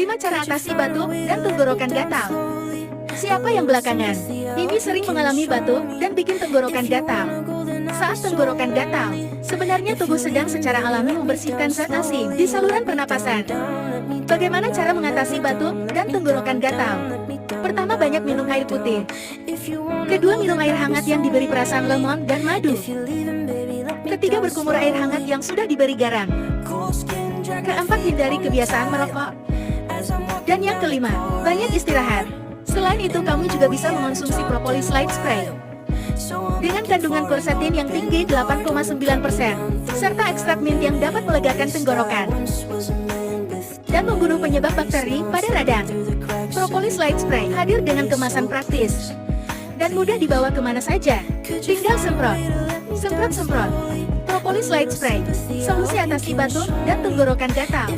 5 cara atasi batuk dan tenggorokan gatal. Siapa yang belakangan ini sering mengalami batuk dan bikin tenggorokan gatal? Saat tenggorokan gatal, sebenarnya tubuh sedang secara alami membersihkan zat asing di saluran pernapasan. Bagaimana cara mengatasi batuk dan tenggorokan gatal? Pertama, banyak minum air putih. Kedua, minum air hangat yang diberi perasan lemon dan madu. Ketiga, berkumur air hangat yang sudah diberi garam. Keempat, hindari kebiasaan merokok. Dan yang kelima, banyak istirahat. Selain itu, kamu juga bisa mengonsumsi propolis light spray dengan kandungan quercetin yang tinggi 8,9%, serta ekstrak mint yang dapat melegakan tenggorokan dan membunuh penyebab bakteri pada radang. Propolis light spray hadir dengan kemasan praktis dan mudah dibawa kemana saja. Tinggal semprot, semprot-semprot. Propolis light spray, solusi atasi batuk dan tenggorokan gatal.